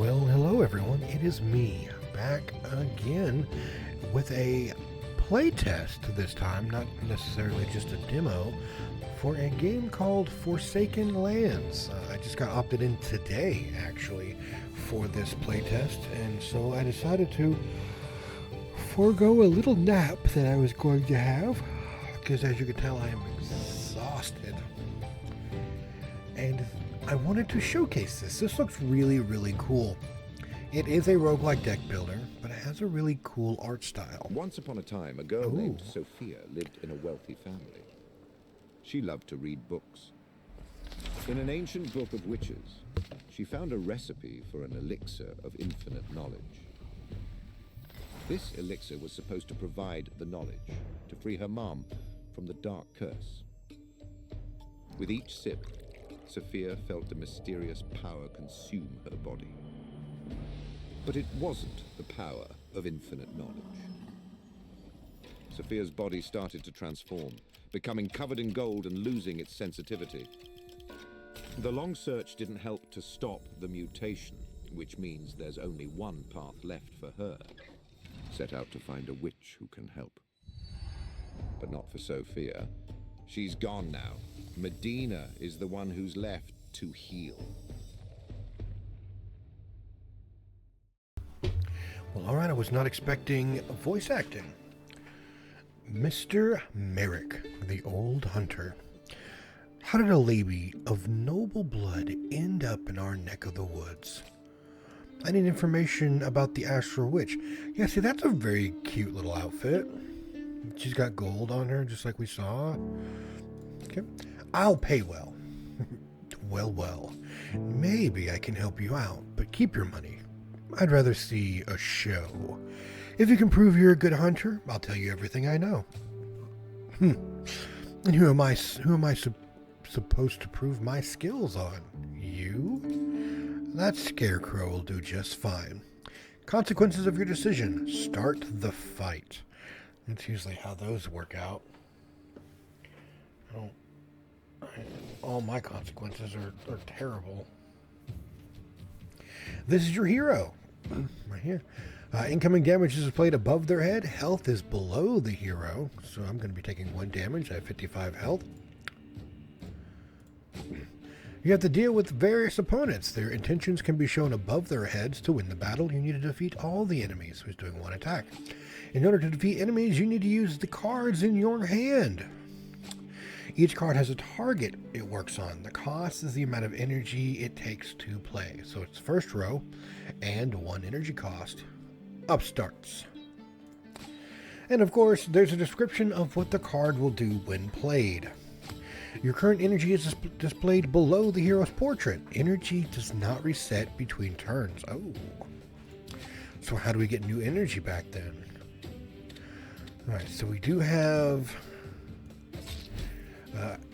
Well, hello everyone. It is me, back again with a playtest this time, not necessarily just a demo, for a game called Forsaken Lands. I just got opted in today, actually, for this playtest, and so I decided to forego a little nap that I was going to have, because as you can tell, I am exhausted. And I wanted to showcase this. This looks really, really cool. It is a roguelike deck builder, but it has a really cool art style. Once upon a time, a girl named Sophia lived in a wealthy family. She loved to read books. In an ancient book of witches, she found a recipe for an elixir of infinite knowledge. This elixir was supposed to provide the knowledge to free her mom from the dark curse. With each sip, Sophia felt a mysterious power consume her body. But it wasn't the power of infinite knowledge. Sophia's body started to transform, becoming covered in gold and losing its sensitivity. The long search didn't help to stop the mutation, which means there's only one path left for her. Set out to find a witch who can help. But not for Sophia. She's gone now. Medina is the one who's left to heal. Well, alright, I was not expecting voice acting. Mr. Merrick, the old hunter. How did a lady of noble blood end up in our neck of the woods? I need information about the Astral Witch. Yeah, see, that's a very cute little outfit. She's got gold on her, just like we saw. Okay. I'll pay well. Well. Maybe I can help you out, but keep your money. I'd rather see a show. If you can prove you're a good hunter, I'll tell you everything I know. And who am I supposed to prove my skills on? You? That scarecrow will do just fine. Consequences of your decision. Start the fight. That's usually how those work out. All my consequences are terrible. This is your hero. Right here. Incoming damage is displayed above their head. Health is below the hero. So I'm going to be taking 1 damage. I have 55 health. You have to deal with various opponents. Their intentions can be shown above their heads. To win the battle, you need to defeat all the enemies who's doing one attack. In order to defeat enemies, you need to use the cards in your hand. Each card has a target it works on. The cost is the amount of energy it takes to play. So it's first row and 1 energy cost. Upstarts. And of course, there's a description of what the card will do when played. Your current energy is displayed below the hero's portrait. Energy does not reset between turns. Oh. So how do we get new energy back then? Alright, so we do have...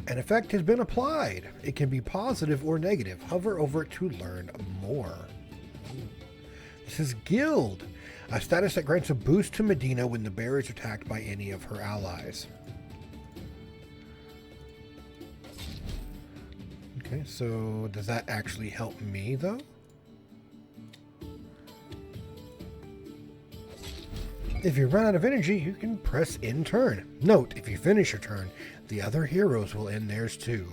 an effect has been applied. It can be positive or negative. Hover over it to learn more. This is Guild, a status that grants a boost to Medina when the bear is attacked by any of her allies. Okay, so does that actually help me though? If you run out of energy, you can press end turn. Note, if you finish your turn, the other heroes will end theirs too.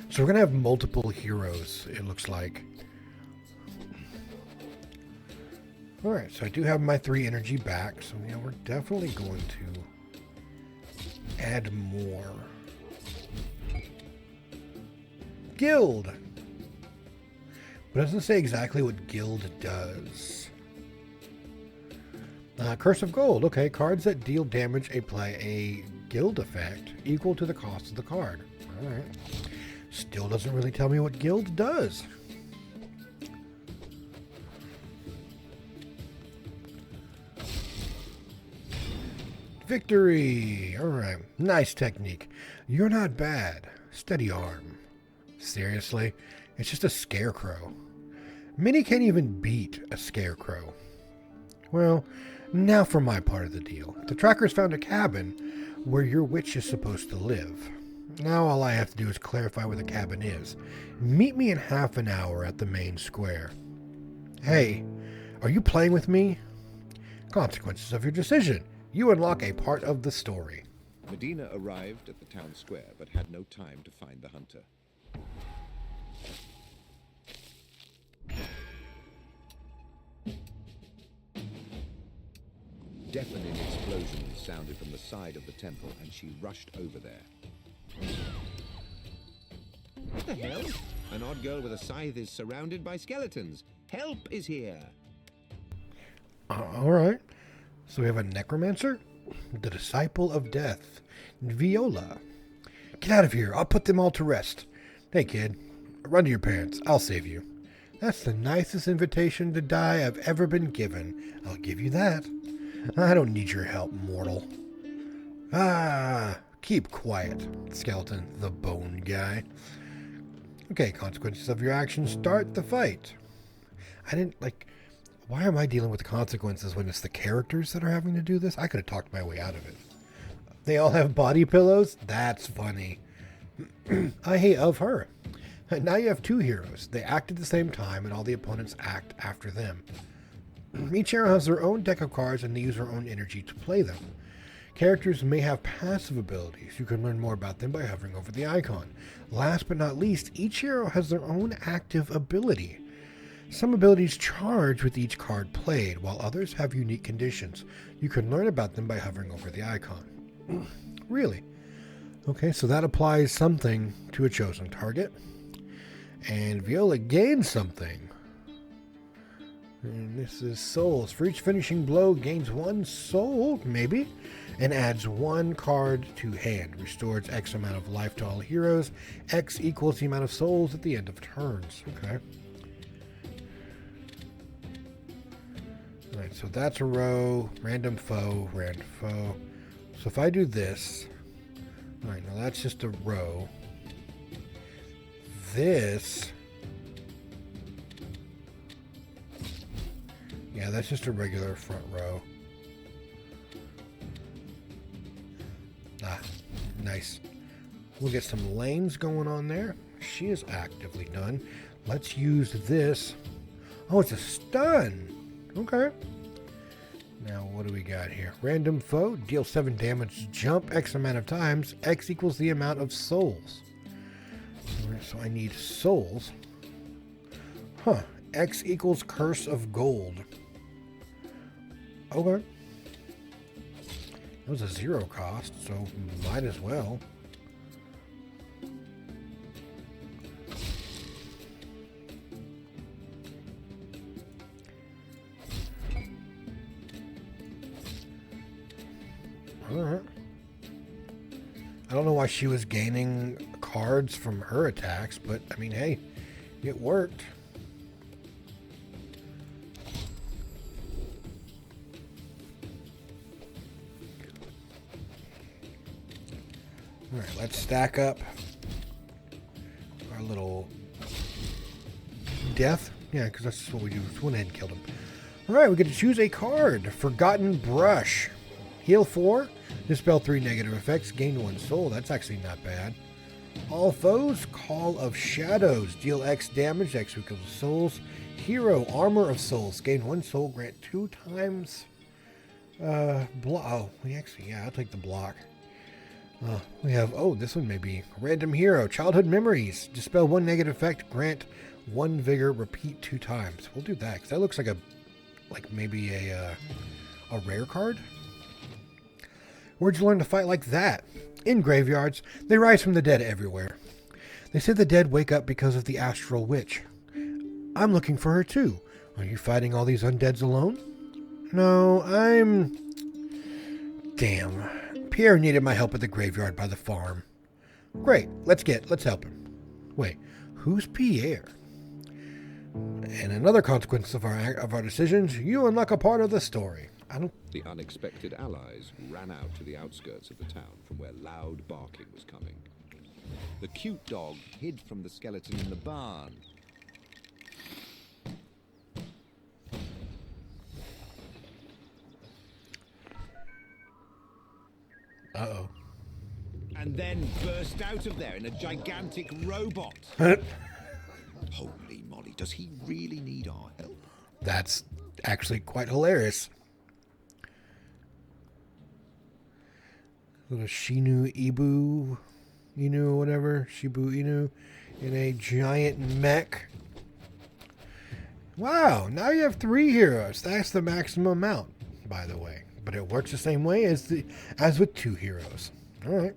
So we're going to have multiple heroes, it looks like. Alright, so I do have my 3 energy back, so yeah, we're definitely going to add more. Guild! But it doesn't say exactly what Guild does. Curse of Gold. Okay, cards that deal damage apply a guild effect equal to the cost of the card. Alright. Still doesn't really tell me what guild does. Victory! Alright. Nice technique. You're not bad. Steady arm. Seriously? It's just a scarecrow. Many can't even beat a scarecrow. Well, now for my part of the deal. The trackers found a cabin where your witch is supposed to live. Now all I have to do is clarify where the cabin is. Meet me in half an hour at the main square. Hey, are you playing with me? Consequences of your decision. You unlock a part of the story. Medina arrived at the town square, but had no time to find the hunter. Deafening explosions sounded from the side of the temple, and she rushed over there. What the hell? An odd girl with a scythe is surrounded by skeletons. Help is here. All right. So we have a necromancer, the disciple of death, Viola. Get out of here. I'll put them all to rest. Hey, kid. Run to your parents. I'll save you. That's the nicest invitation to die I've ever been given. I'll give you that. I don't need your help, mortal. Ah, keep quiet, skeleton, the bone guy. Okay, consequences of your actions. Start the fight. Why am I dealing with the consequences when it's the characters that are having to do this? I could have talked my way out of it. They all have body pillows? That's funny. I hate of her. Now you have two heroes. They act at the same time, and all the opponents act after them. Each hero has their own deck of cards, and they use their own energy to play them. Characters may have passive abilities. You can learn more about them by hovering over the icon. Last but not least, each hero has their own active ability. Some abilities charge with each card played, while others have unique conditions. You can learn about them by hovering over the icon. Really? Okay, so that applies something to a chosen target. And Viola gains something. And this is souls. For each finishing blow, gains 1 soul, maybe, and adds 1 card to hand. Restores X amount of life to all heroes. X equals the amount of souls at the end of turns. Okay. Alright, so that's a row. Random foe, random foe. So if I do this, alright, now that's just a row. This, yeah, that's just a regular front row. Ah, nice. We'll get some lanes going on there. She is actively done. Let's use this. Oh, it's a stun. Okay. Now, what do we got here? Random foe, deal 7 damage, jump X amount of times. X equals the amount of souls. So I need souls. Huh. X equals curse of gold. Okay. That was a 0 cost, so might as well. Alright. I don't know why she was gaining cards from her attacks, but I mean, hey, it worked. Alright, let's stack up our little death. Yeah, because that's what we do. Went ahead and killed him. Alright, we get to choose a card. Forgotten Brush. Heal 4. Dispel 3 negative effects. Gain 1 soul. That's actually not bad. All foes. Call of Shadows. Deal X damage. X equals souls. Hero. Armor of Souls. Gain 1 soul. Grant 2 times. Block. Oh, I'll take the block. We have, this one may be Random Hero. Childhood Memories. Dispel 1 negative effect. Grant 1 vigor. Repeat 2 times. We'll do that because that looks like maybe a rare card. Where'd you learn to fight like that? In graveyards, they rise from the dead everywhere. They say the dead wake up because of the astral witch. I'm looking for her too. Are you fighting all these undeads alone? No, Damn. Pierre needed my help at the graveyard by the farm. Great, let's help him. Wait, who's Pierre? And another consequence of our decisions, you unlock a part of the story. The unexpected allies ran out to the outskirts of the town from where loud barking was coming. The cute dog hid from the skeleton in the barn. Uh-oh. And then burst out of there in a gigantic robot. Holy moly, does he really need our help? That's actually quite hilarious. Little Shinu Ibu, Inu, whatever, Shibu Inu, in a giant mech. Wow, now you have 3 heroes. That's the maximum amount, by the way. But it works the same way as with 2 heroes. All right.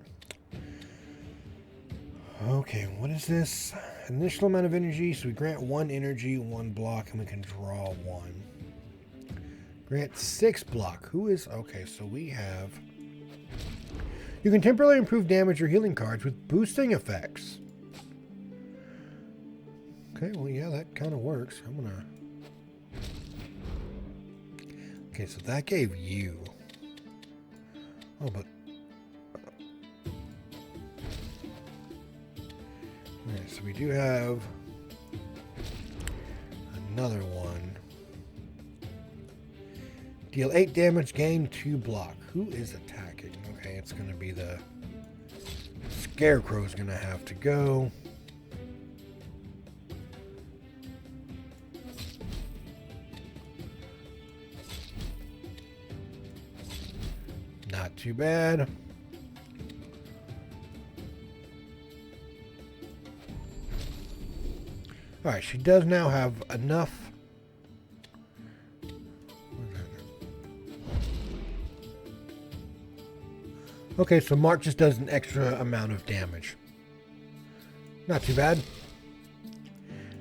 Okay, what is this? Initial amount of energy. So we grant 1 energy, 1 block, and we can draw 1. Grant 6 block. Who is... Okay, so we have... You can temporarily improve damage or healing cards with boosting effects. Okay, well, yeah, that kind of works. I'm gonna... Okay, so that gave you... Oh, but... Alright, so we do have... another one. Deal 8 damage, gain 2 block. Who is attacking? Okay, it's gonna be the... Scarecrow's gonna have to go. Not too bad. Alright, she does now have enough. Okay, so Mark just does an extra amount of damage. Not too bad.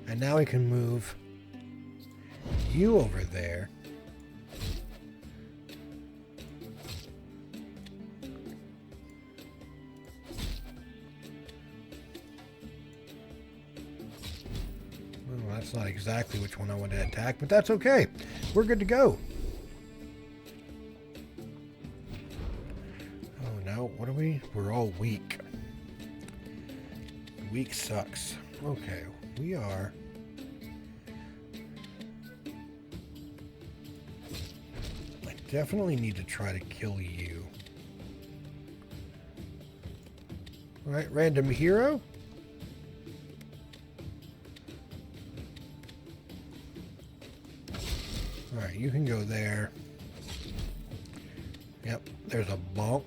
And now we can move you over there. Well, that's not exactly which one I want to attack, but that's okay. We're good to go. Oh, no. What are we? We're all weak. Weak sucks. Okay, we are... I definitely need to try to kill you. Alright, random hero. Alright, you can go there. Yep, there's a bonk.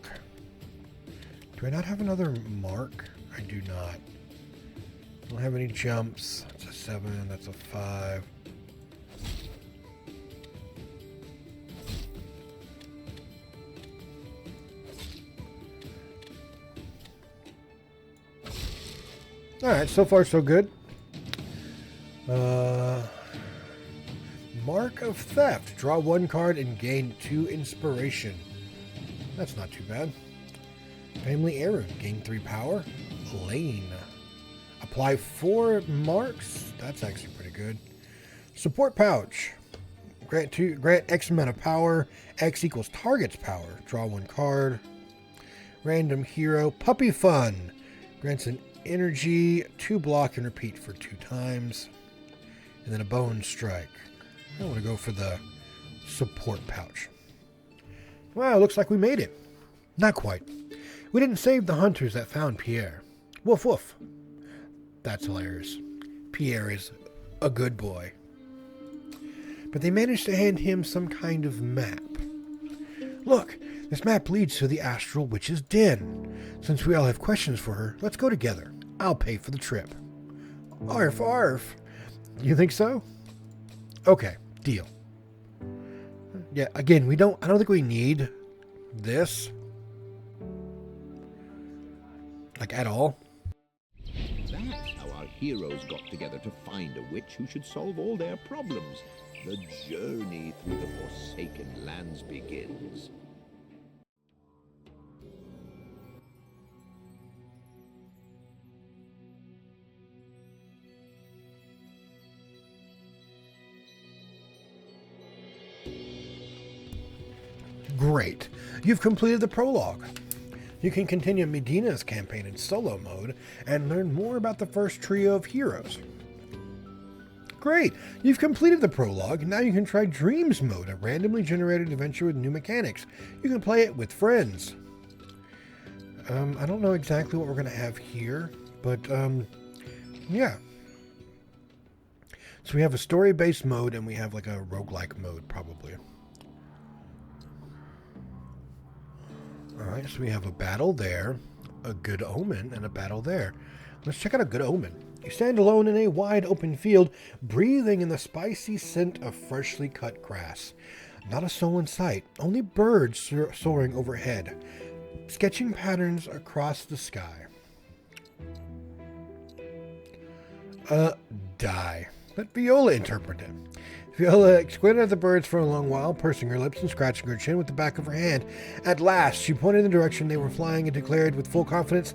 Do I not have another mark? I do not. Don't have any jumps. That's a 7, that's a 5. Alright, so far so good. Mark of Theft. Draw 1 card and gain 2 inspiration. That's not too bad. Family Heirloom. Gain 3 power. Lane. Apply 4 marks. That's actually pretty good. Support Pouch. Grant X amount of power. X equals target's power. Draw 1 card. Random Hero. Puppy Fun. Grants an energy, 2 block, and repeat for 2 times. And then a Bone Strike. I want to go for the Support Pouch. Wow, looks like we made it. Not quite. We didn't save the hunters that found Pierre. Woof woof. That's hilarious. Pierre is a good boy. But they managed to hand him some kind of map. Look, this map leads to the Astral Witch's Den. Since we all have questions for her, let's go together. I'll pay for the trip. Arf, arf. You think so? Okay, deal. Yeah, again, I don't think we need this. Like, at all. That's how our heroes got together to find a witch who should solve all their problems. The journey through the Forsaken Lands begins. Great. You've completed the prologue. You can continue Medina's campaign in solo mode and learn more about the first trio of heroes. Great. You've completed the prologue. Now you can try Dreams mode, a randomly generated adventure with new mechanics. You can play it with friends. I don't know exactly what we're going to have here, but yeah. So we have a story-based mode and we have like a roguelike mode, probably. Alright, so we have a battle there, a good omen, and a battle there. Let's check out a good omen. You stand alone in a wide open field, breathing in the spicy scent of freshly cut grass. Not a soul in sight, only birds soaring overhead, sketching patterns across the sky. Die. Let Viola interpret it. Viola squinted at the birds for a long while, pursing her lips and scratching her chin with the back of her hand. At last, she pointed in the direction they were flying and declared with full confidence,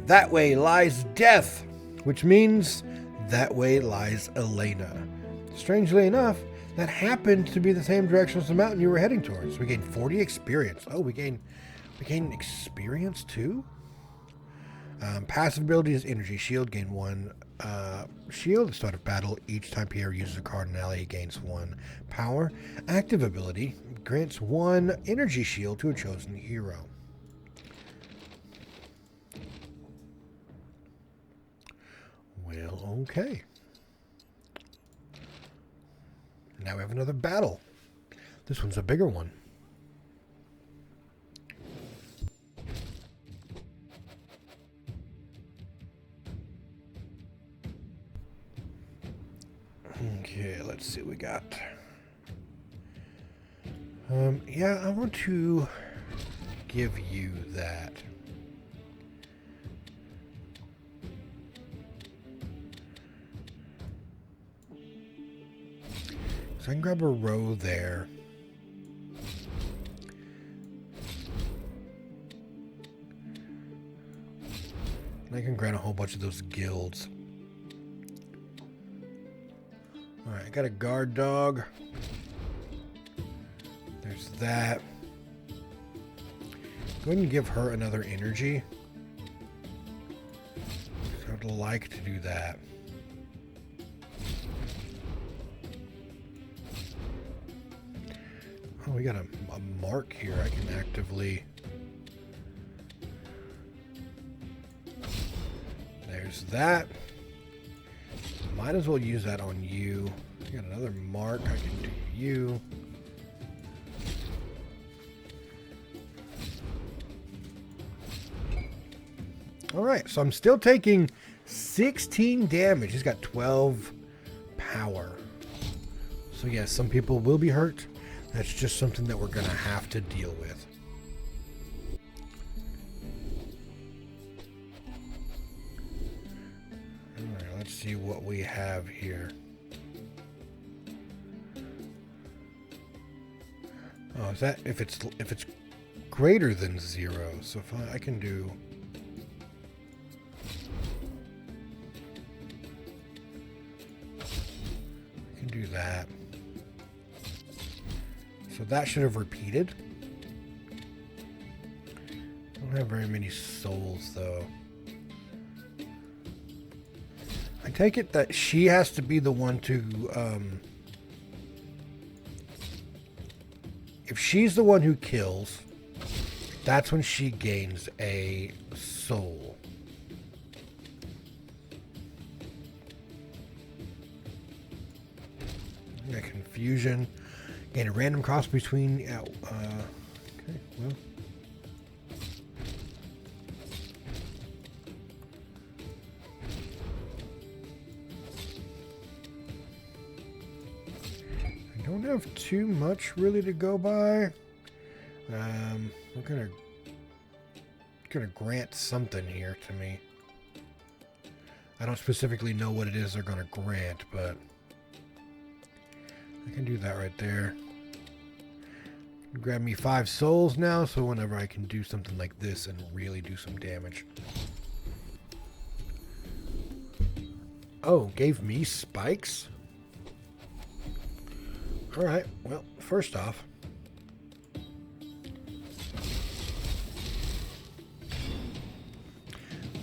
"That way lies death," which means that way lies Elena. Strangely enough, that happened to be the same direction as the mountain you were heading towards. We gained 40 experience. Oh, we gained experience too? Passive ability is energy shield. Gain 1 shield at the start of battle. Each time Pierre uses a card in an ally, he gains 1 power. Active ability grants 1 energy shield to a chosen hero. Well, okay. Now we have another battle. This one's a bigger one. Okay, let's see what we got. Yeah, I want to give you that. So I can grab a row there. And I can grant a whole bunch of those guilds. Alright, I got a guard dog. There's that. Go ahead and give her another energy. So I'd like to do that. Oh, we got a mark here I can actively... There's that. Might as well use that on you. Got another mark I can do you. Alright, so I'm still taking 16 damage. He's got 12 power. So yeah, some people will be hurt. That's just something that we're going to have to deal with. Alright, let's see what we have here. Oh, is that if it's greater than 0? So if I can do... I can do that. So that should have repeated. I don't have very many souls, though. I take it that she has to be the one to... if she's the one who kills, that's when she gains a soul. Yeah, confusion. Gain a random cost between... okay, well... I don't have too much really to go by. We're gonna grant something here to me. I don't specifically know what it is they're gonna grant, but... I can do that right there. Grab me 5 souls now, so whenever I can do something like this and really do some damage. Oh, gave me spikes? Alright, well, first off...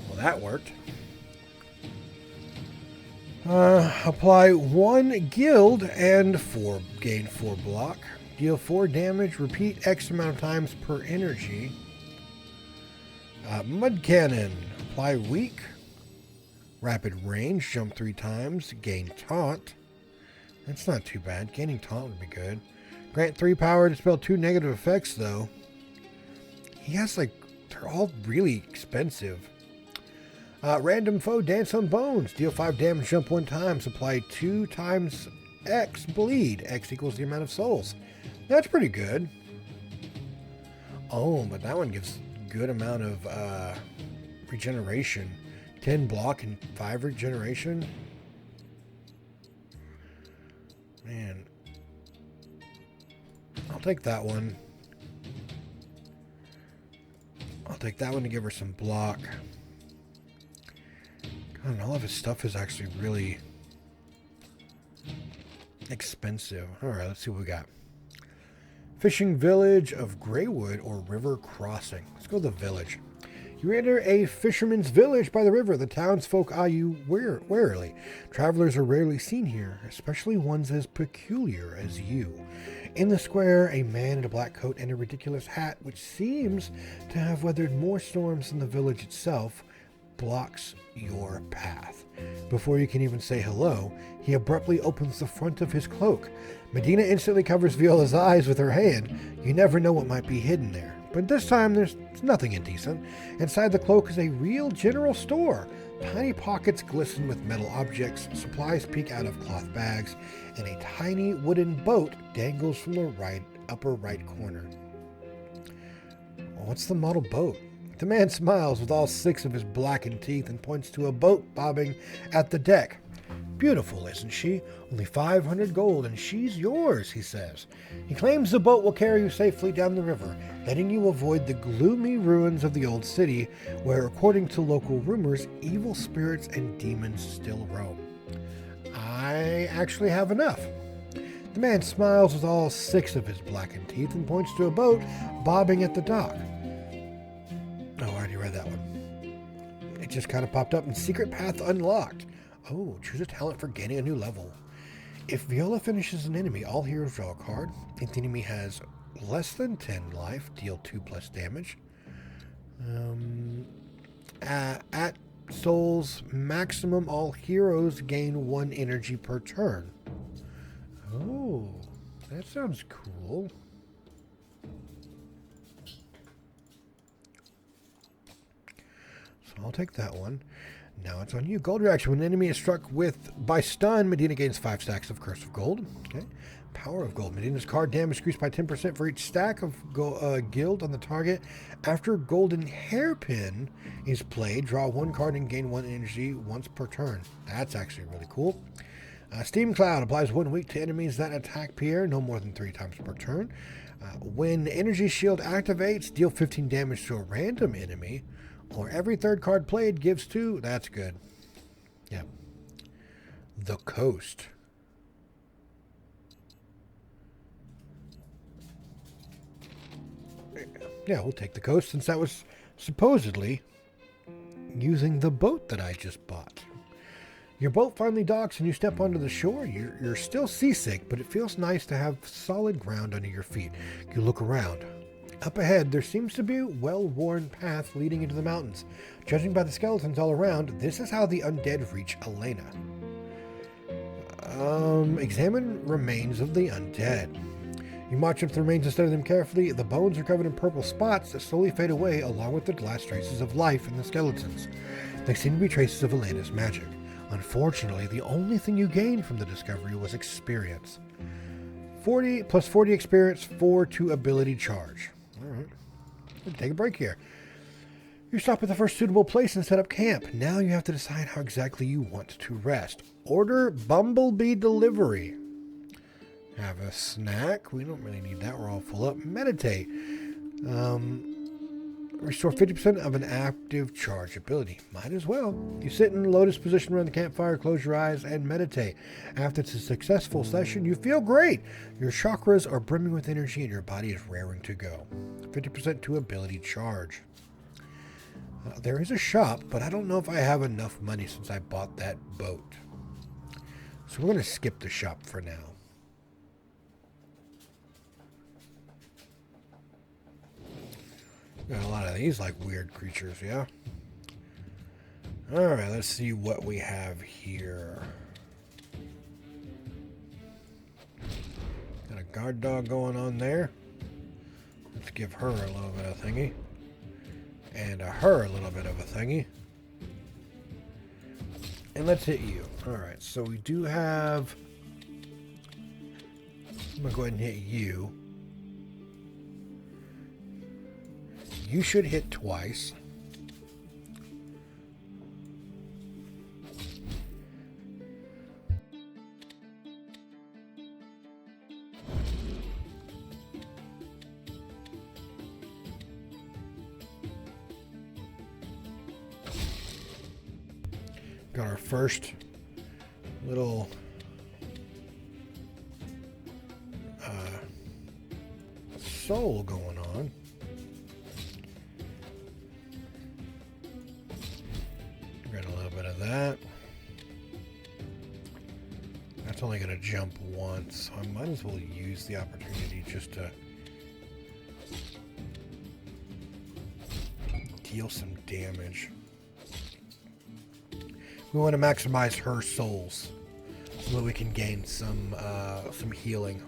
well, that worked. Apply 1 guild and gain 4 block. Deal 4 damage. Repeat X amount of times per energy. Mud Cannon. Apply weak. Rapid range. Jump 3 times. Gain taunt. That's not too bad. Gaining taunt would be good. Grant 3 power to dispel 2 negative effects, though. He has, like, they're all really expensive. Random foe, dance on bones. Deal 5 damage, jump 1 time. Supply 2 times X bleed. X equals the amount of souls. That's pretty good. Oh, but that one gives good amount of regeneration. 10 block and 5 regeneration. Man. I'll take that one. I'll take that one to give her some block. God, all of his stuff is actually really expensive. Alright, let's see what we got. Fishing village of Greywood or river crossing. Let's go to the village. You enter a fisherman's village by the river. The townsfolk eye you warily. Travelers are rarely seen here, especially ones as peculiar as you. In the square, a man in a black coat and a ridiculous hat, which seems to have weathered more storms than the village itself, blocks your path. Before you can even say hello, he abruptly opens the front of his cloak. Medina instantly covers Viola's eyes with her hand. You never know what might be hidden there. But this time, there's nothing indecent. Inside the cloak is a real general store. Tiny pockets glisten with metal objects, supplies peek out of cloth bags, and a tiny wooden boat dangles from the upper right corner. What's the model boat? The man smiles with all 6 of his blackened teeth and points to a boat bobbing at the deck. Beautiful, isn't she? Only 500 gold, and she's yours, he says. He claims the boat will carry you safely down the river, letting you avoid the gloomy ruins of the old city, where, according to local rumors, evil spirits and demons still roam. I actually have enough. The man smiles with all 6 of his blackened teeth and points to a boat bobbing at the dock. Oh, I already read that one. It just kind of popped up in Secret Path Unlocked. Oh, choose a talent for gaining a new level. If Viola finishes an enemy, all heroes draw a card. If the enemy has less than 10 life, deal 2+ damage. At Soul's maximum, all heroes gain 1 energy per turn. Oh, that sounds cool. So I'll take that one. Now it's on you. Gold reaction. When an enemy is struck by stun, Medina gains 5 stacks of Curse of Gold. Okay. Power of Gold. Medina's card damage increased by 10% for each stack of guild on the target. After Golden Hairpin is played, draw 1 card and gain 1 energy once per turn. That's actually really cool. Steam Cloud applies 1 week to enemies that attack Pierre, no more than 3 times per turn. When Energy Shield activates, deal 15 damage to a random enemy. Or every 3rd card played gives 2. That's good. Yeah. The Coast. Yeah, we'll take the Coast since that was supposedly using the boat that I just bought. Your boat finally docks and you step onto the shore. You're still seasick, but it feels nice to have solid ground under your feet. You look around. Up ahead, there seems to be a well-worn path leading into the mountains. Judging by the skeletons all around, this is how the undead reach Elena. Examine remains of the undead. You march up the remains and study them carefully. The bones are covered in purple spots that slowly fade away, along with the last traces of life in the skeletons. They seem to be traces of Elena's magic. Unfortunately, the only thing you gained from the discovery was experience. 40 plus 40 experience, 4 to ability charge. Alright. Take a break here. You stop at the first suitable place and set up camp. Now you have to decide how exactly you want to rest. Order Bumblebee delivery. Have a snack. We don't really need that. We're all full up. Meditate. Restore 50% of an active charge ability. Might as well. You sit in lotus position around the campfire, close your eyes, and meditate. After it's a successful session, you feel great. Your chakras are brimming with energy and your body is raring to go. 50% to ability charge. There is a shop, but I don't know if I have enough money since I bought that boat. So we're going to skip the shop for now. Got a lot of these like weird creatures, yeah? Alright, let's see what we have here. guard dog going on there. Let's give her a little bit of thingy. And her a little bit of a thingy. And let's hit you. Alright, so we do have... I'm going to go ahead and hit you. You should hit twice. Got our first little soul going on. Got a little bit of that. That's only going to jump once, so I might as well use the opportunity just to deal some damage. We want to maximize her souls so that we can gain some healing.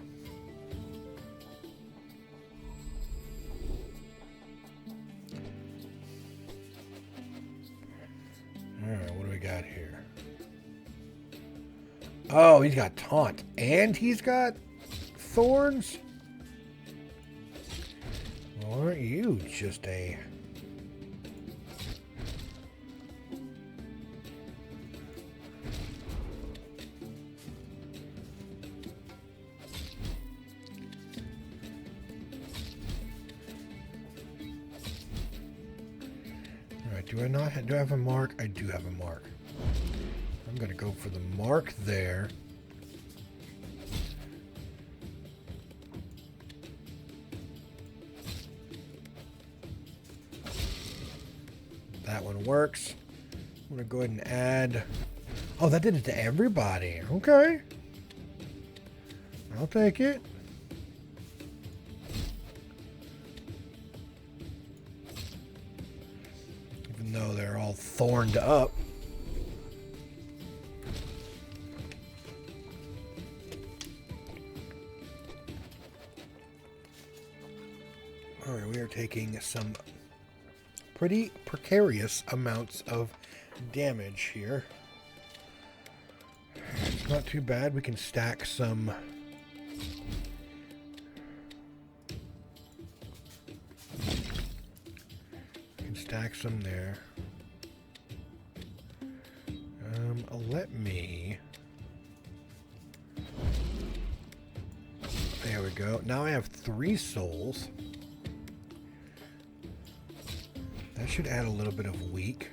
Alright, what do we got here? Oh, he's got taunt and he's got thorns? Well, aren't you just a... Do I have a mark? I do have a mark. I'm going to go for the mark there. That one works. I'm going to go ahead and add... Oh, that did it to everybody. Okay. I'll take it. Though they're all thorned up. Alright, we are taking some pretty precarious amounts of damage here. It's not too bad. We can stack some... Stack some there. Let me... There we go. Now I have 3 souls. That should add a little bit of weak.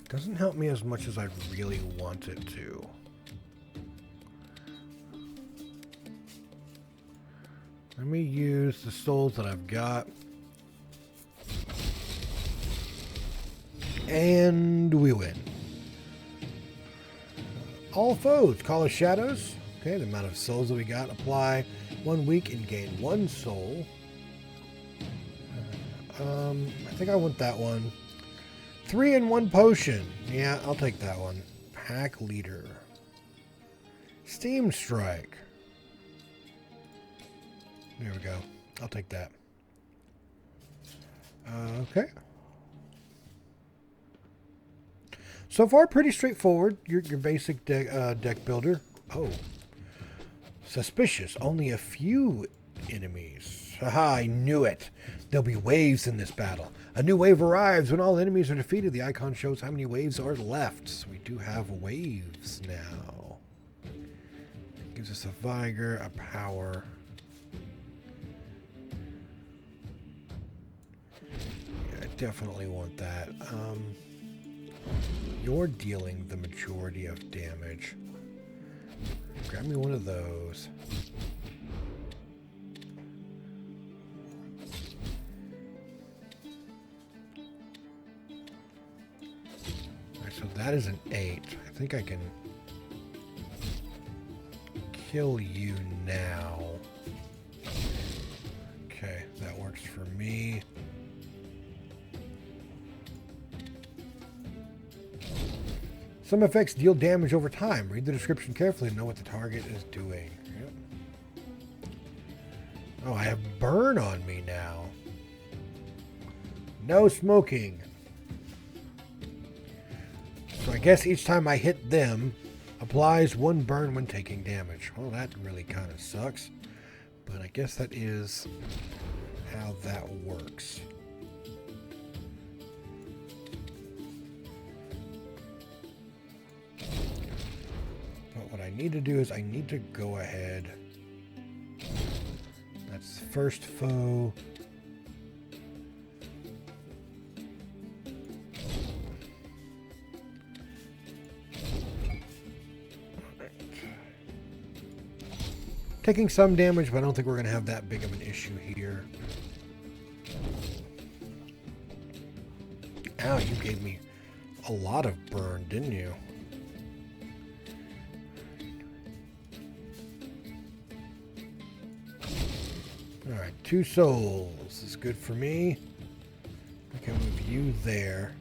Doesn't help me as much as I really want it to. Let me use the souls that I've got. And we win. All foes, Call of Shadows. Okay, the amount of souls that we got. Apply 1 week and gain 1 soul. I think I want that one. 3 and 1 potion. Yeah, I'll take that one. Pack leader. Steam strike. There we go. I'll take that. Okay. So far, pretty straightforward. Your basic deck builder. Oh. Suspicious. Only a few enemies. Haha, I knew it. There'll be waves in this battle. A new wave arrives. When all enemies are defeated, the icon shows how many waves are left. So we do have waves now. Gives us a vigor, a power. Yeah, I definitely want that. You're dealing the majority of damage. Grab me one of those. So that is an 8. I think I can kill you now. Okay, that works for me. Some effects deal damage over time. Read the description carefully to know what the target is doing. Yep. Oh, I have burn on me now. No smoking. So I guess each time I hit them, applies 1 burn when taking damage. Well, that really kind of sucks. But I guess that is how that works. But what I need to do is I need to go ahead. That's the first foe. Taking some damage, but I don't think we're going to have that big of an issue here. Ow, you gave me a lot of burn, didn't you? Alright, 2 souls. This is good for me. I can move you there.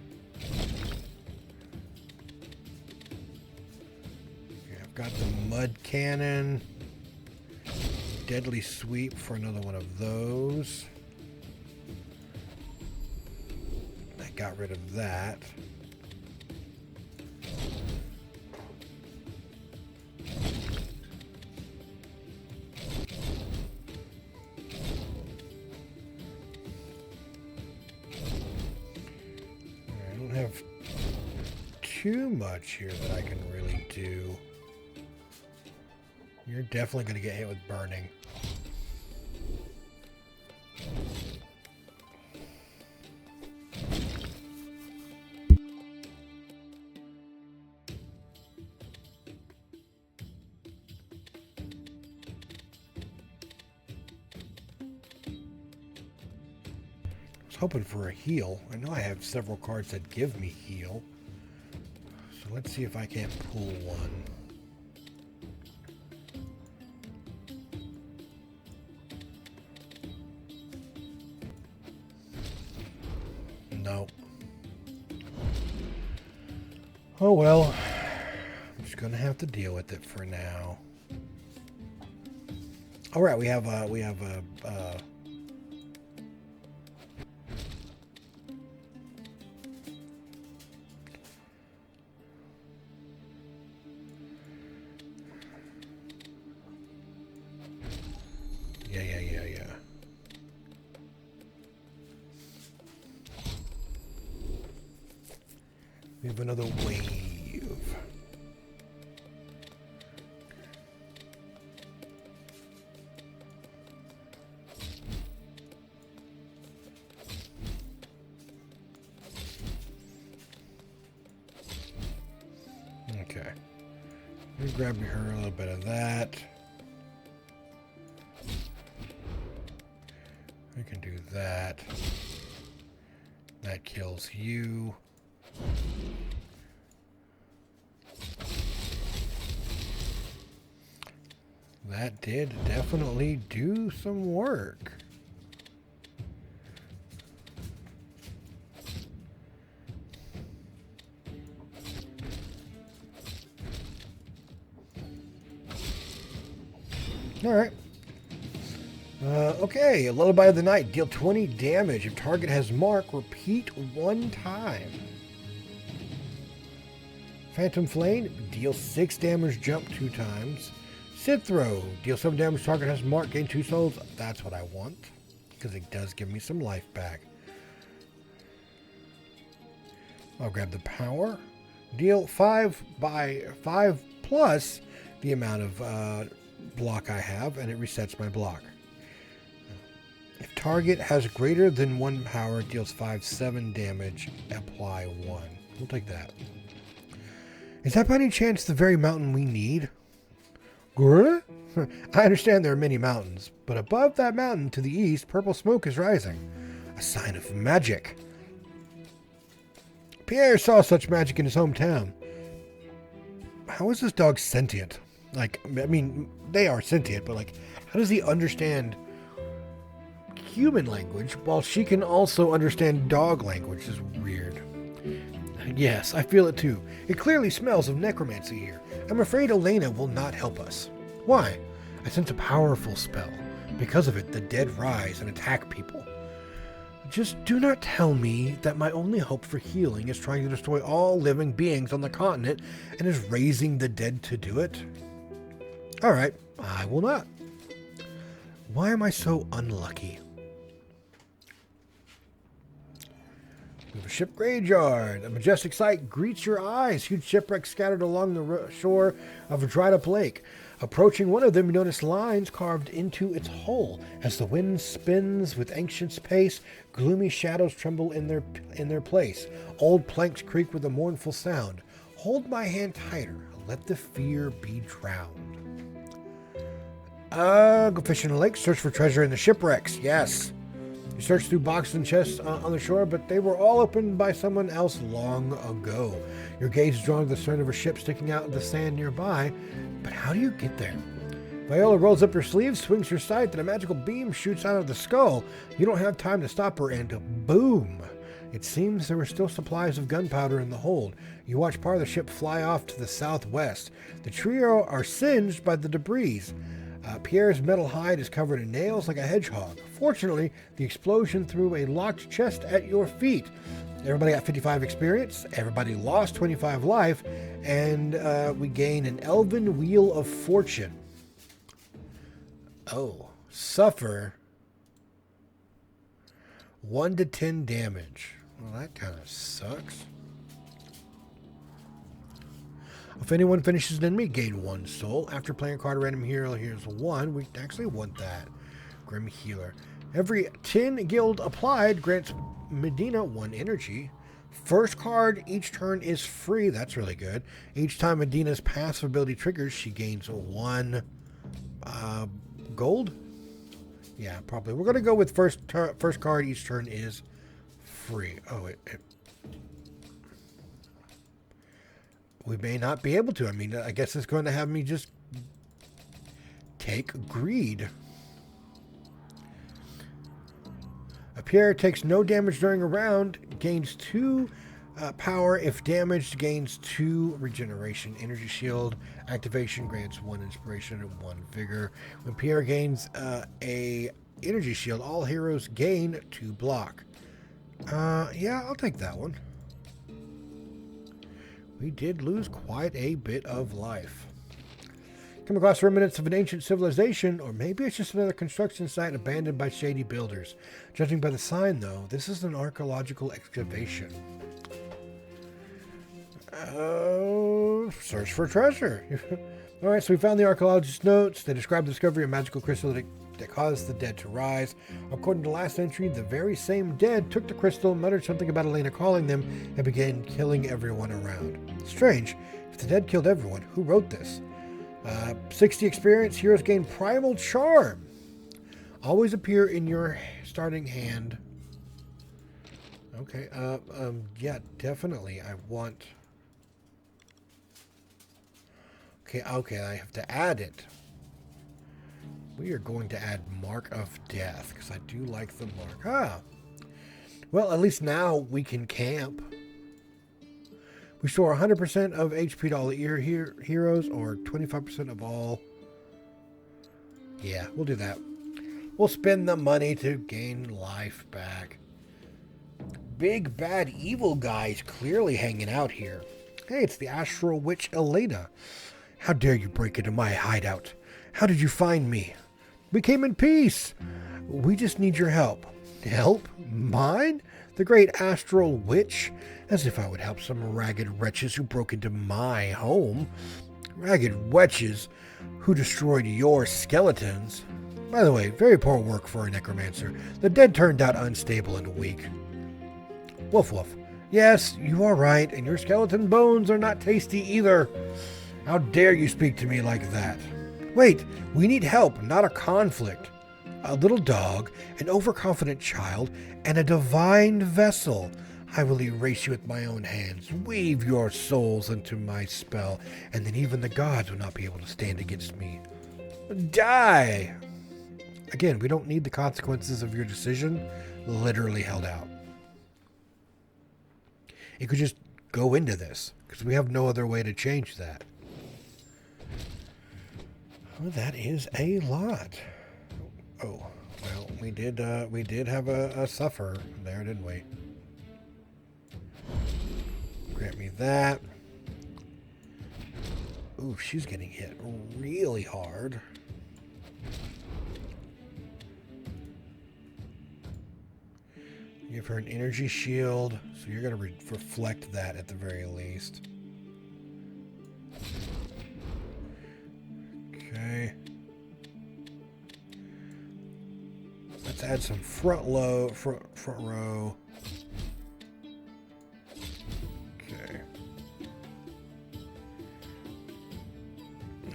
Okay, I've got the mud cannon. Deadly sweep for another one of those. I got rid of that. I don't have too much here that I can really do. You're definitely going to get hit with burning. I was hoping for a heal. I know I have several cards that give me heal. So let's see if I can't pull one. No. Oh well. I'm just gonna have to deal with it for now. All right, we have yeah. We have another wave. Okay. Let me grab her a little bit of that. We can do that. That kills you. That did definitely do some work. All right. Okay, Lullaby of the Night. Deal 20 damage. If target has mark, repeat 1 time. Phantom Flame. Deal 6 damage, jump 2 times. Sid Throw. Deal 7 damage, target has mark, gain 2 souls. That's what I want, because it does give me some life back. I'll grab the power. Deal 5 plus the amount of block I have, and it resets my block. If target has greater than 1 power, it deals 7 damage, apply 1. We'll take that. Is that by any chance the very mountain we need? I understand there are many mountains, but above that mountain to the east, purple smoke is rising. A sign of magic. Pierre saw such magic in his hometown. How is this dog sentient? Like, I mean, they are sentient, but like, how does he understand human language while she can also understand dog language? Is weird. Yes, I feel it too. It clearly smells of necromancy here. I'm afraid Elena will not help us. Why? I sense a powerful spell. Because of it, the dead rise and attack people. Just do not tell me that my only hope for healing is trying to destroy all living beings on the continent and is raising the dead to do it. Alright, I will not. Why am I so unlucky? We have a ship graveyard. A majestic sight greets your eyes. Huge shipwrecks scattered along the shore of a dried-up lake. Approaching one of them, you notice lines carved into its hull. As the wind spins with anxious pace, gloomy shadows tremble in their place. Old planks creak with a mournful sound. Hold my hand tighter. Let the fear be drowned. Go fishing in the lake. Search for treasure in the shipwrecks. Yes. You search through boxes and chests on the shore, but they were all opened by someone else long ago. Your gaze is drawn to the stern of a ship sticking out of the sand nearby. But how do you get there? Viola rolls up her sleeve, swings her sight, then a magical beam shoots out of the skull. You don't have time to stop her, and boom! It seems there were still supplies of gunpowder in the hold. You watch part of the ship fly off to the southwest. The trio are singed by the debris. Pierre's metal hide is covered in nails like a hedgehog. Fortunately, the explosion threw a locked chest at your feet. Everybody got 55 experience, everybody lost 25 life, and we gain an elven wheel of fortune. Oh, suffer 1 to 10 damage. Well, that kind of sucks. If anyone finishes an enemy, gain 1 soul. After playing a card, a random hero, here's 1. We actually want that. Grim Healer. Every 10 guild applied grants Medina 1 energy. First card each turn is free. That's really good. Each time Medina's passive ability triggers, she gains 1 gold. Yeah, probably. We're going to go with first card each turn is free. Oh, we may not be able to. I mean, I guess it's going to have me just take greed. A Pierre takes no damage during a round, gains 2 power. If damaged, gains 2 regeneration. Energy shield activation grants 1 inspiration and 1 vigor. When Pierre gains a energy shield, all heroes gain 2 block. Yeah, I'll take that one. We did lose quite a bit of life. Come across remnants of an ancient civilization, or maybe it's just another construction site abandoned by shady builders. Judging by the sign, though, this is an archaeological excavation. Search for treasure. Alright, so we found the archaeologist's notes. They describe the discovery of a magical crystal that caused the dead to rise. According to the last entry, the very same dead took the crystal, muttered something about Elena calling them, and began killing everyone around. Strange. If the dead killed everyone, who wrote this? 60 experience. Heroes gain primal charm. Always appear in your starting hand. Okay. Yeah, definitely. I want... Okay, I have to add it. We are going to add Mark of Death, because I do like the mark. Well, at least now we can camp. Restore 100% of HP to all the heroes, or 25% of all. Yeah, we'll do that. We'll spend the money to gain life back. Big bad evil guy's clearly hanging out here. Hey, it's the Astral Witch Elena. How dare you break into my hideout? How did you find me? We came in peace. We just need your help. Help? Mine? The great Astral Witch? As if I would help some ragged wretches who broke into my home. Ragged wretches who destroyed your skeletons. By the way, very poor work for a necromancer. The dead turned out unstable and weak. Woof woof. Yes, you are right, and your skeleton bones are not tasty either. How dare you speak to me like that? Wait, we need help, not a conflict. A little dog, an overconfident child, and a divine vessel. I will erase you with my own hands, weave your souls into my spell, and then even the gods will not be able to stand against me. Die! Again, we don't need the consequences of your decision literally held out. It could just go into this because we have no other way to change that. Well, that is a lot. Oh, well, we did have a suffer there, didn't we? Grant me that. Ooh, she's getting hit really hard. Give her an energy shield, so you're going to reflect that at the very least. Okay. Let's add some front row. Okay.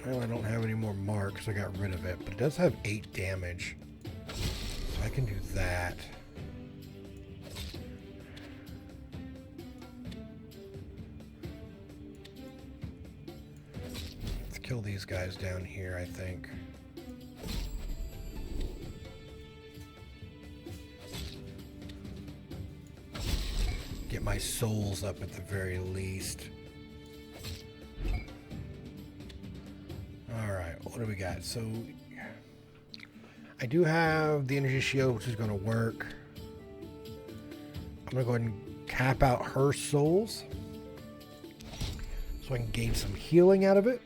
Well, I don't have any more marks. I got rid of it, but it does have 8 damage, so I can do that. Kill these guys down here, I think. Get my souls up at the very least. Alright, what do we got? So, I do have the energy shield, which is going to work. I'm going to go ahead and cap out her souls so I can gain some healing out of it.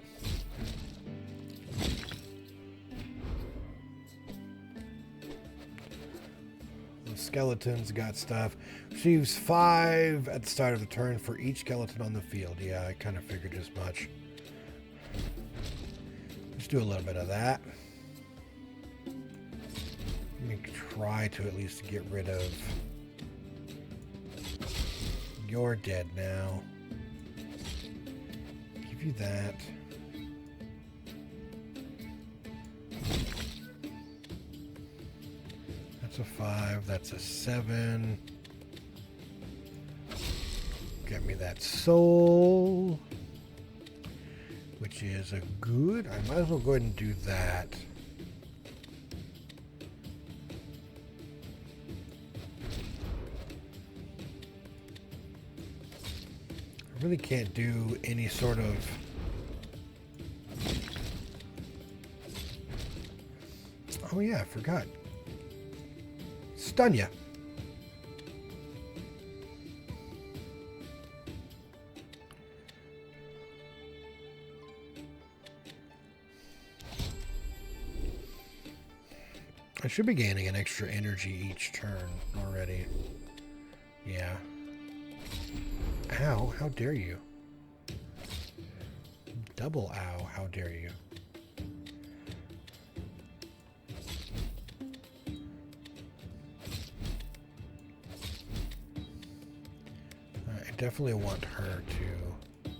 Skeletons got stuff. Receives 5 at the start of the turn for each skeleton on the field. Yeah, I kind of figured as much. Let's do a little bit of that. Let me try to at least get rid of... You're dead now. Give you that. That's a 5. That's a 7. Get me that soul, which is a good. I might as well go ahead and do that. I really can't do any sort of... Oh yeah, I forgot. Stun ya. I should be gaining an extra energy each turn already. Yeah. Ow, how dare you? Double ow, how dare you? I definitely want her to...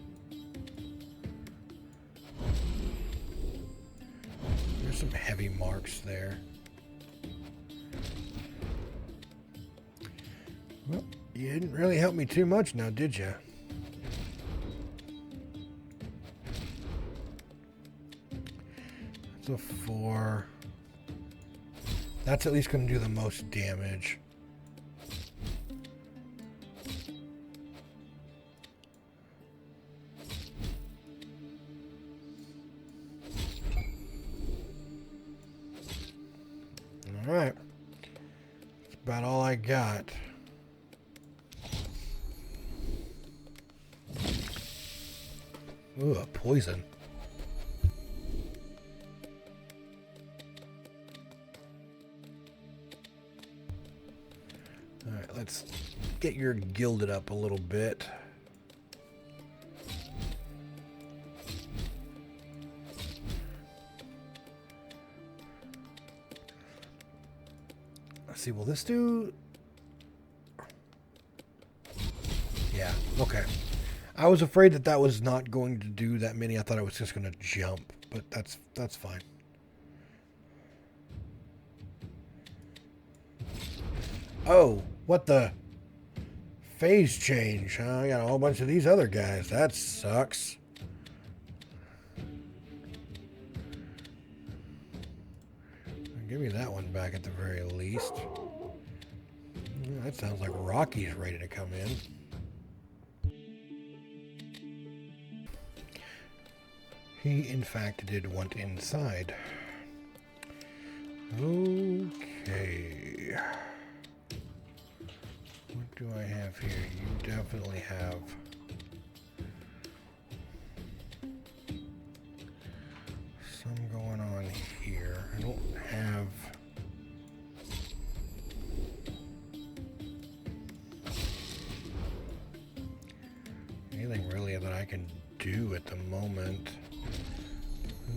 There's some heavy marks there. Well, you didn't really help me too much now, did you? That's a 4. That's at least going to do the most damage. Alright. That's about all I got. Ooh, a poison. Alright, let's get your gilded up a little bit. Let's see, will this do... Yeah, okay. I was afraid that that was not going to do that many. I thought it was just going to jump, but that's fine. Oh, what the? Phase change, huh? I got a whole bunch of these other guys. That sucks. Give me that one back at the very least. That sounds like Rocky's ready to come in. He, in fact, did want inside. Okay. What do I have here? You definitely have some going on here. I don't have... anything really that I can do at the moment.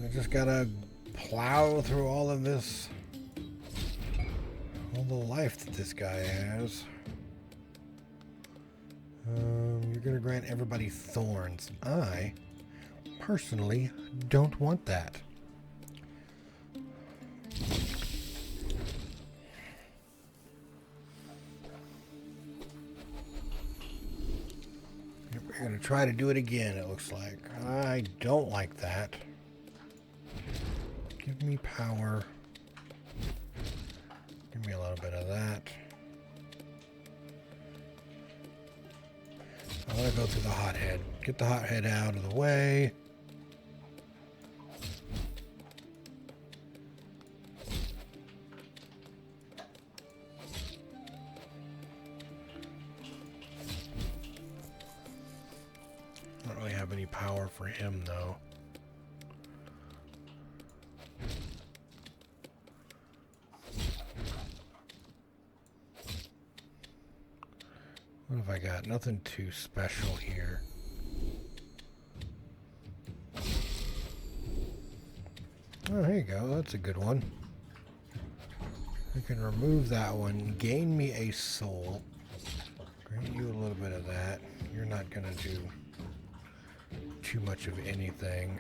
I just gotta plow through all of this, all the life that this guy has. You're gonna grant everybody thorns. I personally don't want that. We're gonna try to do it again, it looks like. I don't like that. Give me power. Give me a little bit of that. I want to go through the hothead. Get the hothead out of the way. I don't really have any power for him, though. What have I got? Nothing too special here. Oh, there you go. That's a good one. I can remove that one. Gain me a soul. Grant you a little bit of that. You're not going to do too much of anything.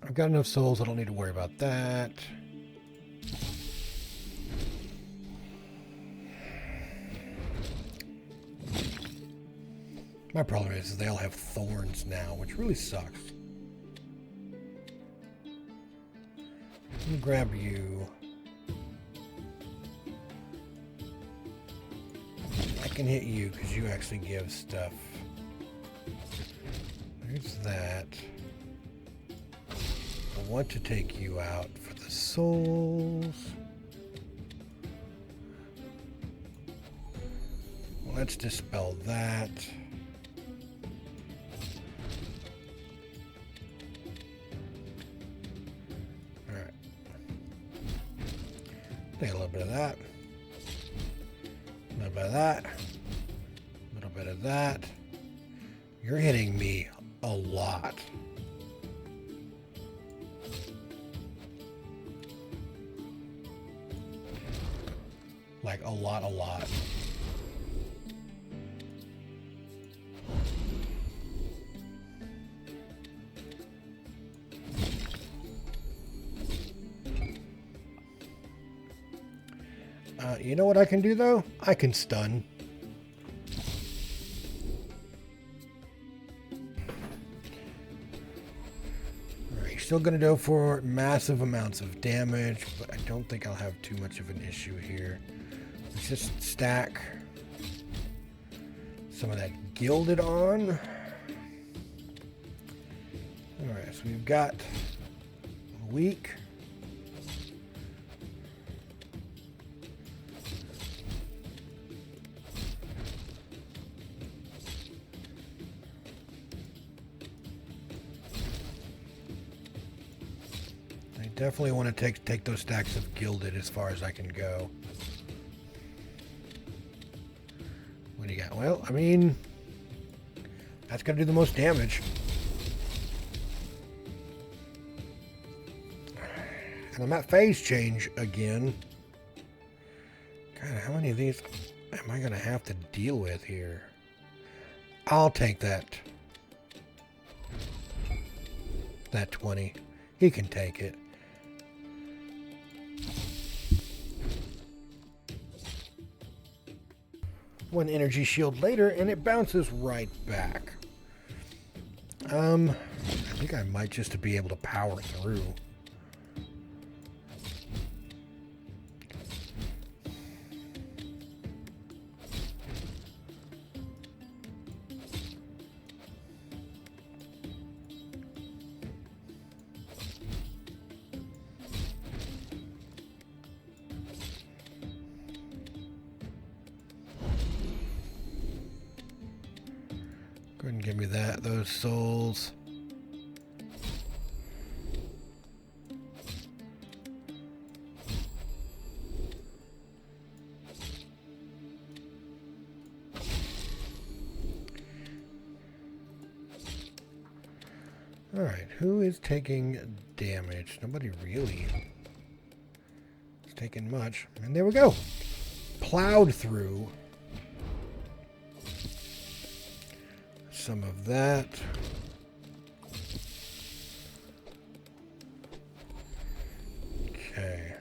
I've got enough souls. I don't need to worry about that. My problem is they all have thorns now, which really sucks. Let me grab you. I can hit you because you actually give stuff. There's that. I want to take you out for the souls. Let's dispel that. Take a little bit of that, a little bit of that, a little bit of that. You're hitting me a lot. Like a lot, a lot. You know what I can do, though? I can stun. Alright, still going to go for massive amounts of damage, but I don't think I'll have too much of an issue here. Let's just stack some of that gilded on. Alright, so we've got weak. Definitely want to take those stacks of gilded as far as I can go. What do you got? Well, I mean, that's going to do the most damage. And I'm at phase change again. God, how many of these am I going to have to deal with here? I'll take that. That 20. He can take it. One energy shield later, and it bounces right back. I think I might just be able to power through. Give me that, those souls. Alright, who is taking damage? Nobody really is taking much. And there we go. Plowed through some of that. Okay.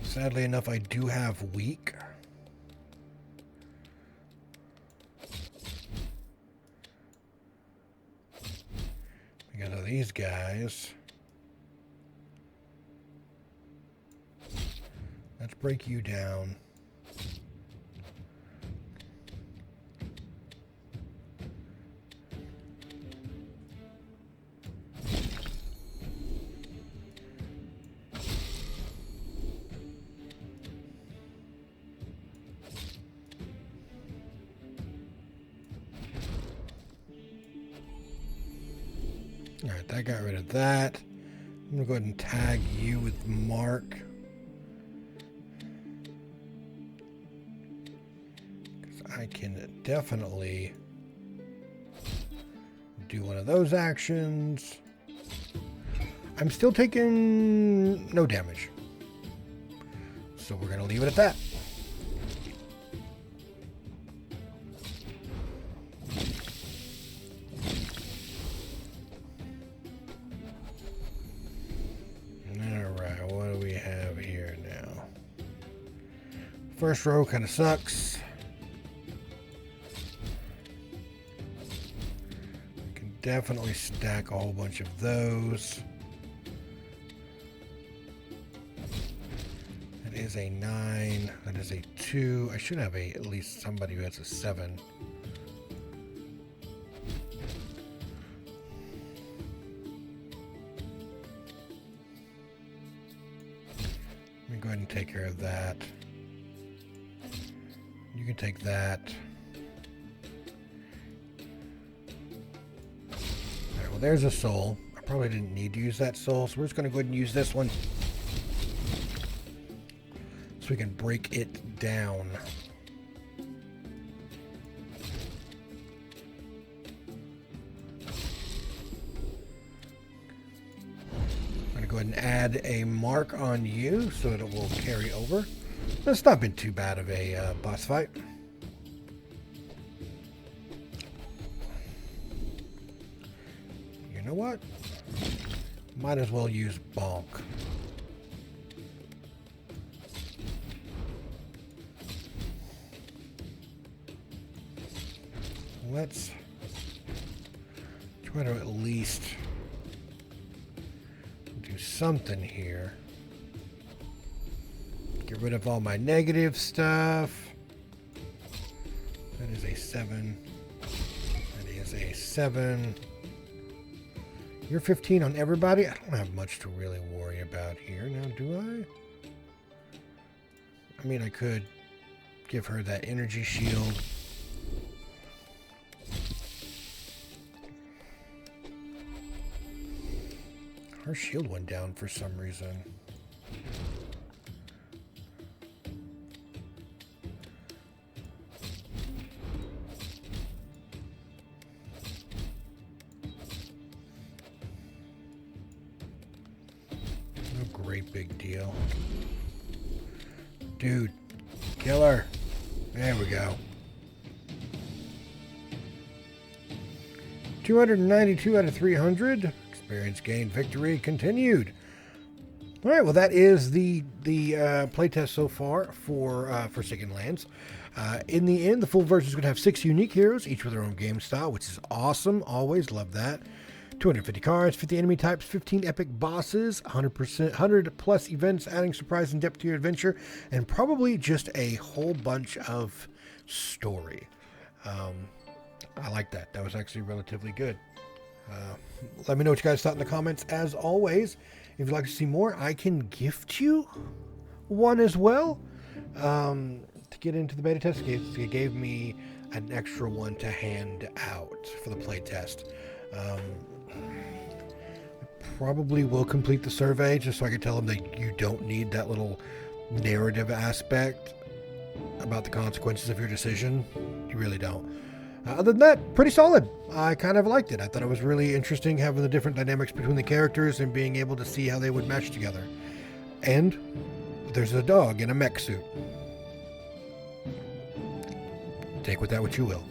Sadly enough, I do have weak. Because of these guys. Let's break you down. Alright, that got rid of that. I'm going to go ahead and tag you with Mark. Because I can definitely do one of those actions. I'm still taking no damage. So we're going to leave it at that. First row kind of sucks. We can definitely stack a whole bunch of those. That is a 9. That is a 2. I should have at least somebody who has a 7. Let me go ahead and take care of that. You can take that. Alright, well there's a soul. I probably didn't need to use that soul, so we're just going to go ahead and use this one. So we can break it down. I'm going to go ahead and add a mark on you so that it will carry over. It's not been too bad of a boss fight. You know what? Might as well use Bonk. Let's try to at least do something here. Get rid of all my negative stuff. That is a 7. That is a 7. You're 15 on everybody? I don't have much to really worry about here now, do I? I mean, I could give her that energy shield. Her shield went down for some reason. Great big deal. Dude, kill her. There we go. 292 out of 300. Experience gained. Victory continued. All right, well, that is the playtest so far for Forsaken Lands. In the end, the full version is going to have 6 unique heroes, each with their own game style, which is awesome. Always love that. 250 cards, 50 enemy types, 15 epic bosses, 100 plus events, adding surprise and depth to your adventure, and probably just a whole bunch of story. I like that. That was actually relatively good. Let me know what you guys thought in the comments. As always, if you'd like to see more, I can gift you one as well. To get into the beta test, it gave me an extra one to hand out for the play test. Probably will complete the survey just so I can tell them that you don't need that little narrative aspect about the consequences of your decision. You really don't. Other than that, pretty solid. I kind of liked it. I thought it was really interesting having the different dynamics between the characters and being able to see how they would mesh together. And there's a dog in a mech suit. Take with that what you will.